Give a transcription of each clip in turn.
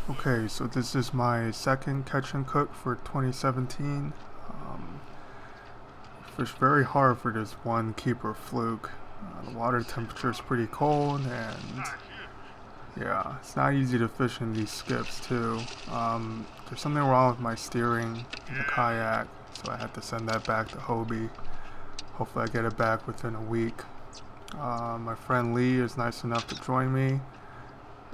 Okay, so this is my second catch and cook for 2017. Fished very hard for this one keeper fluke. The water temperature is pretty cold, and yeah, it's not easy to fish in these skips too. There's something wrong with my steering in the kayak, so I had to send that back to Hobie. Hopefully I get it back within a week. My friend Lee is nice enough to join me,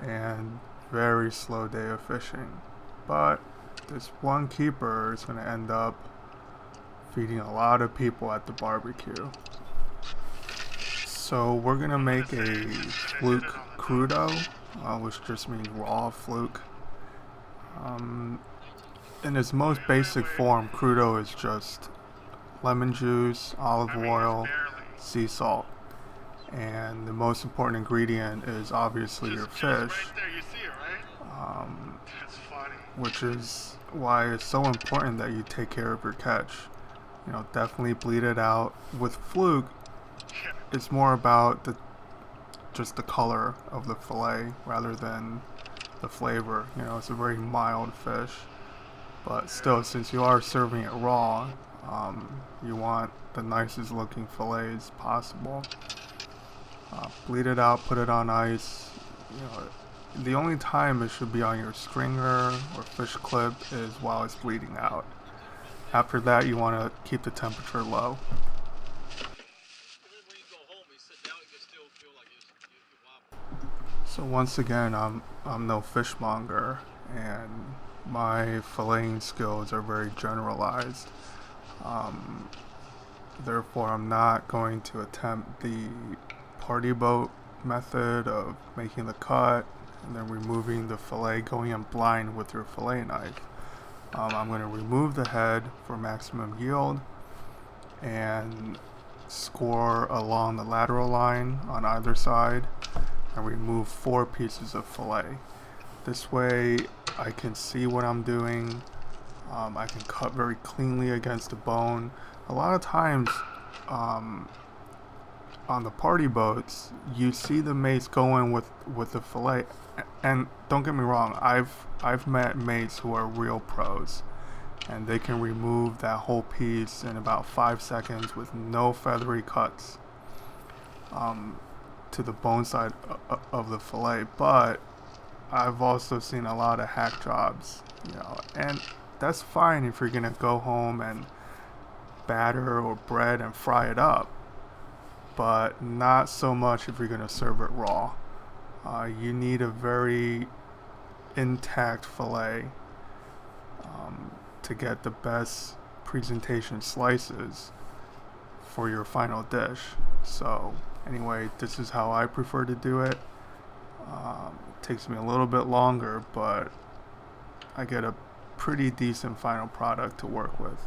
and very slow day of fishing. But this one keeper is going to end up feeding a lot of people at the barbecue. So we're going to make a FLUKE CRUDO, which just means raw fluke. In its most basic form, crudo is just lemon juice, olive oil, sea salt. And the most important ingredient is obviously your fish, which is why it's so important that you take care of your catch. You know, definitely bleed it out. With fluke, it's more about just the color of the fillet rather than the flavor. You know, it's a very mild fish, but still, since you are serving it raw, you want the nicest looking fillets possible. Bleed it out, put it on ice. You know, the only time it should be on your stringer or fish clip is while it's bleeding out. After that, you want to keep the temperature low. So once again, I'm no fishmonger, and my filleting skills are very generalized. Therefore, I'm not going to attempt the party boat method of making the cut and then removing the fillet, going in blind with your fillet knife. I'm going to remove the head for maximum yield and score along the lateral line on either side and remove 4 pieces of fillet. This way I can see what I'm doing. I can cut very cleanly against the bone. A lot of times on the party boats, you see the mates going with the fillet, and don't get me wrong, I've met mates who are real pros, and they can remove that whole piece in about 5 seconds with no feathery cuts to the bone side of the fillet. But I've also seen a lot of hack jobs, you know, and that's fine if you're gonna go home and batter or bread and fry it up, but not so much if you're going to serve it raw. You need a very intact fillet to get the best presentation slices for your final dish. So anyway, this is how I prefer to do it. It takes me a little bit longer, but I get a pretty decent final product to work with.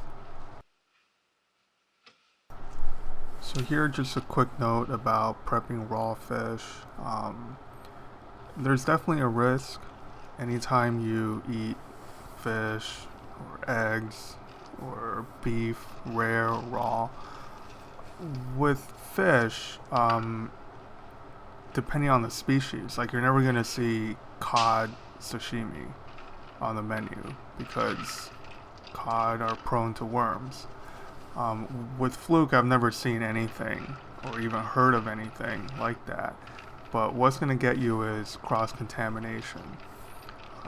So here, just a quick note about prepping raw fish. There's definitely a risk anytime you eat fish or eggs or beef, rare or raw. With fish, depending on the species, like you're never gonna see cod sashimi on the menu because cod are prone to worms. With fluke, I've never seen anything or even heard of anything like that. But what's going to get you is cross-contamination.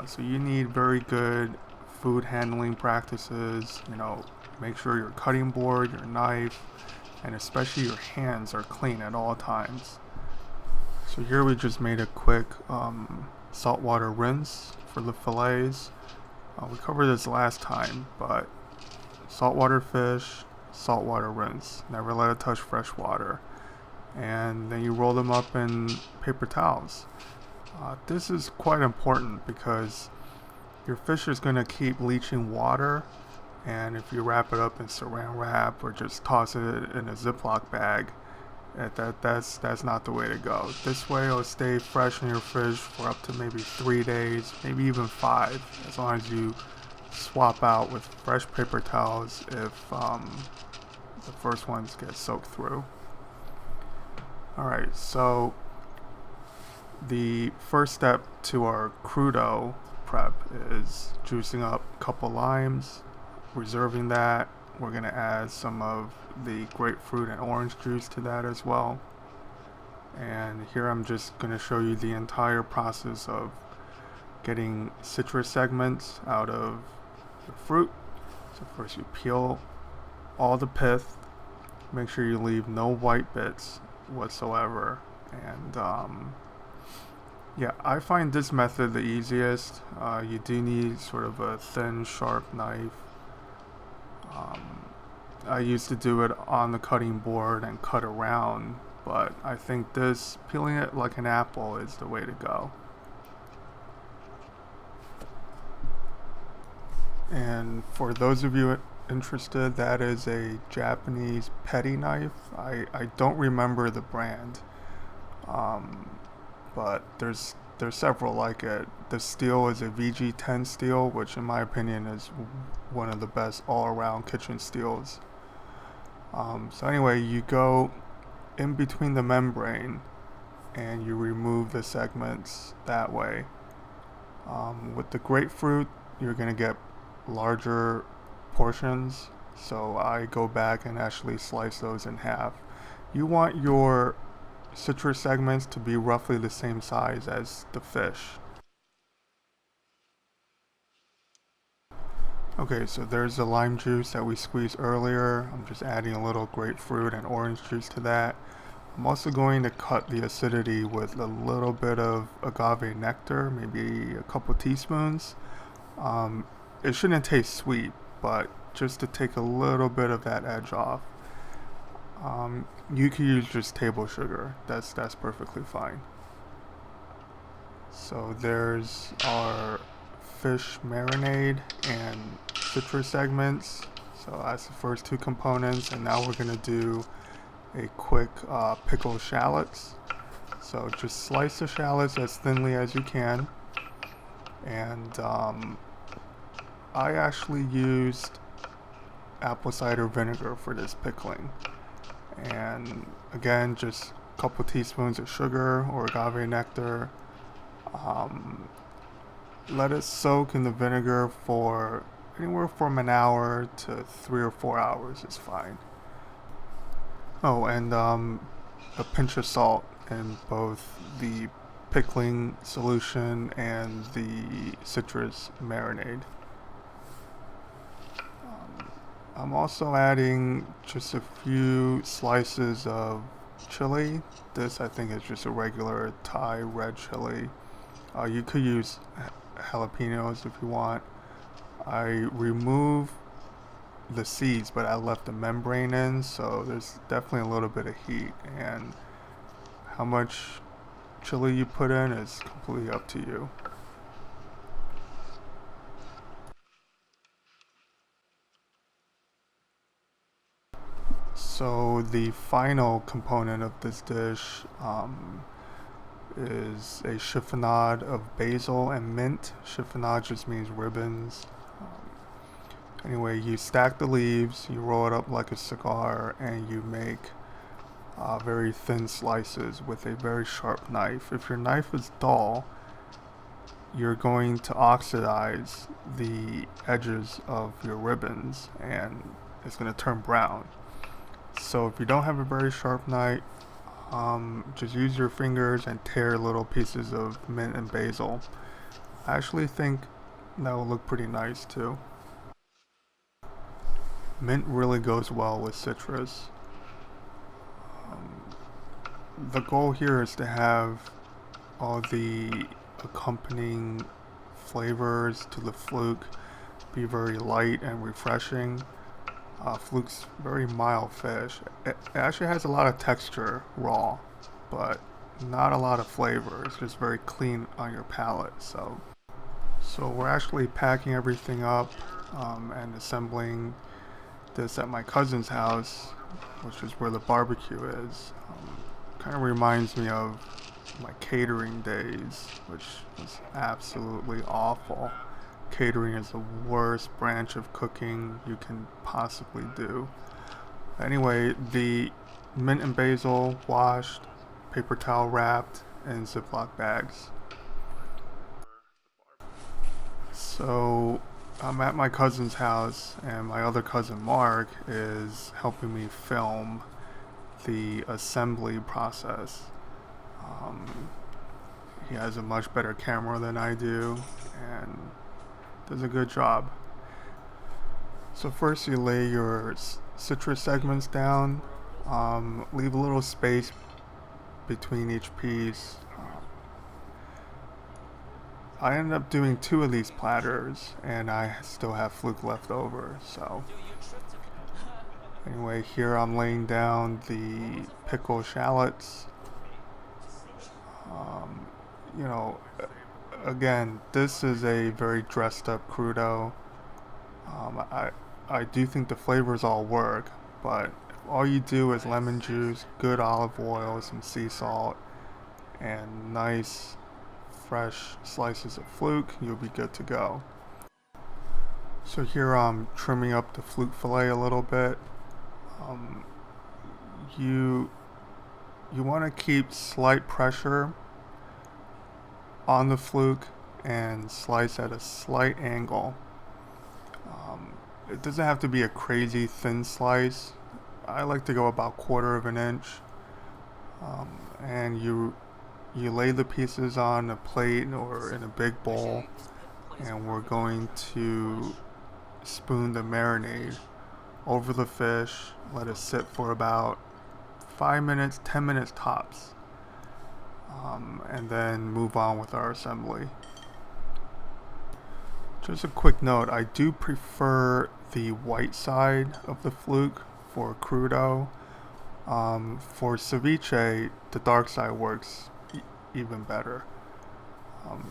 So you need very good food handling practices. You know, make sure your cutting board, your knife, and especially your hands are clean at all times. So here we just made a quick saltwater rinse for the fillets. We covered this last time, but saltwater fish, saltwater rinse. Never let it touch fresh water. And then you roll them up in paper towels. This is quite important because your fish is going to keep leaching water, and if you wrap it up in saran wrap or just toss it in a Ziploc bag, that's not the way to go. This way it'll stay fresh in your fridge for up to maybe 3 days, maybe even 5, as long as you swap out with fresh paper towels if the first ones get soaked through. Alright, so The first step to our crudo prep is juicing up a couple limes, reserving that. We're going to add some of the grapefruit and orange juice to that as well. And here I'm just going to show you the entire process of getting citrus segments out of the fruit. So first you peel all the pith, make sure you leave no white bits whatsoever. And yeah, I find this method the easiest. You do need sort of a thin, sharp knife. I used to do it on the cutting board and cut around, but I think this, peeling it like an apple, is the way to go. And for those of you interested, that is a Japanese petty knife. I don't remember the brand, but there's several like it. The steel is a VG10 steel, which in my opinion is one of the best all-around kitchen steels. So anyway, you go in between the membrane and you remove the segments that way. With the grapefruit, you're going to get larger portions, so I go back and actually slice those in half. You want your citrus segments to be roughly the same size as the fish. Okay, so there's the lime juice that we squeezed earlier. I'm just adding a little grapefruit and orange juice to that. I'm also going to cut the acidity with a little bit of agave nectar, maybe a couple teaspoons. It shouldn't taste sweet, but just to take a little bit of that edge off. You could use just table sugar. That's perfectly fine. So there's our fish marinade and citrus segments. So that's the first two components, and now we're gonna do a quick pickled shallots. So just slice the shallots as thinly as you can, and I actually used apple cider vinegar for this pickling. And again, just a couple teaspoons of sugar or agave nectar. Let it soak in the vinegar for anywhere from an hour to 3 or 4 hours is fine. Oh, and a pinch of salt in both the pickling solution and the citrus marinade. I'm also adding just a few slices of chili. This I think is just a regular Thai red chili. You could use jalapenos if you want. I remove the seeds, but I left the membrane in, so there's definitely a little bit of heat, and how much chili you put in is completely up to you. So the final component of this dish is a chiffonade of basil and mint. Chiffonade just means ribbons. Anyway, you stack the leaves, you roll it up like a cigar, and you make very thin slices with a very sharp knife. If your knife is dull, you're going to oxidize the edges of your ribbons and it's going to turn brown. So if you don't have a very sharp knife, just use your fingers and tear little pieces of mint and basil. I actually think that will look pretty nice too. Mint really goes well with citrus. The goal here is to have all the accompanying flavors to the fluke be very light and refreshing. Fluke's very mild fish. It actually has a lot of texture raw, but not a lot of flavor. It's just very clean on your palate. So we're actually packing everything up and assembling this at my cousin's house, which is where the barbecue is. Kind of reminds me of my catering days, which was absolutely awful. Catering is the worst branch of cooking you can possibly do. Anyway, the mint and basil washed, paper towel wrapped, in Ziploc bags. So I'm at my cousin's house, and my other cousin Mark is helping me film the assembly process. He has a much better camera than I do and does a good job. So first you lay your citrus segments down, leave a little space between each piece. I ended up doing 2 of these platters, and I still have FLUKE left over. So anyway, here I'm laying down the pickled shallots. You know, again, this is a very dressed up crudo. I do think the flavors all work, but if all you do is lemon juice, good olive oil, some sea salt, and nice fresh slices of FLUKE, you'll be good to go. So here I'm trimming up the FLUKE fillet a little bit. You want to keep slight pressure on the FLUKE and slice at a slight angle. It doesn't have to be a crazy thin slice. I like to go about 1/4 of an inch. And you lay the pieces on a plate or in a big bowl, and we're going to spoon the marinade over the fish, let it sit for about 5 minutes, 10 minutes tops, and then move on with our assembly. Just a quick note, I do prefer the white side of the FLUKE for crudo. For ceviche, the dark side works even better.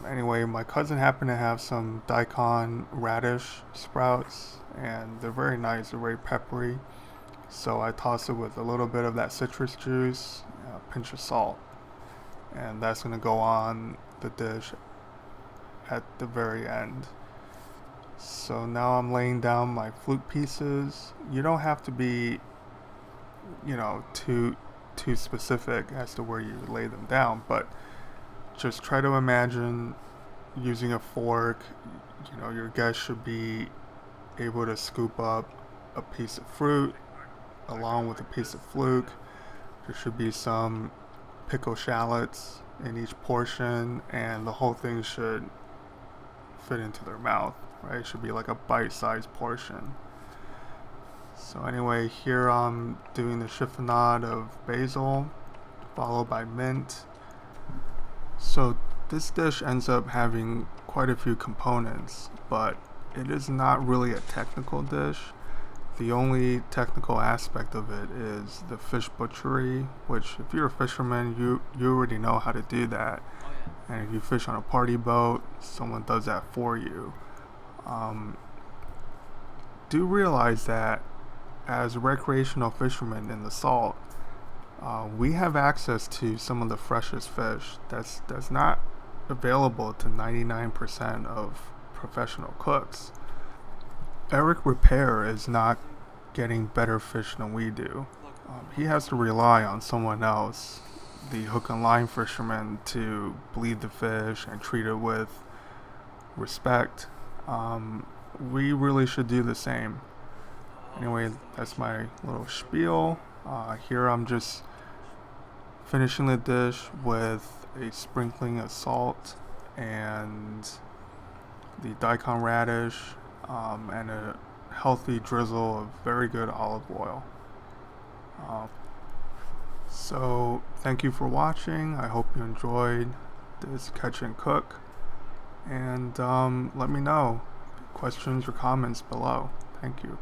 Anyway, my cousin happened to have some daikon radish sprouts, and they're very nice, they're very peppery. So I toss it with a little bit of that citrus juice, a pinch of salt, and that's going to go on the dish at the very end. So now I'm laying down my FLUKE pieces. You don't have to be, too specific as to where you lay them down, but just try to imagine using a fork. Your guest should be able to scoop up a piece of fruit along with a piece of FLUKE. There should be some pickled shallots in each portion, and the whole thing should fit into their mouth, right? It should be like a bite-sized portion. So anyway, here I'm doing the chiffonade of basil, followed by mint. So this dish ends up having quite a few components, but it is not really a technical dish. The only technical aspect of it is the fish butchery, which if you're a fisherman, you already know how to do that. And if you fish on a party boat, someone does that for you. Do realize that as recreational fishermen in the salt, we have access to some of the freshest fish that's not available to 99% of professional cooks. Eric Repair is not getting better fish than we do. He has to rely on someone else, the hook and line fisherman, to bleed the fish and treat it with respect. We really should do the same. Anyway, that's my little spiel. Here I'm just finishing the dish with a sprinkling of salt and the daikon radish, and a healthy drizzle of very good olive oil. So thank you for watching. I hope you enjoyed this catch and cook, and let me know questions or comments below. Thank you.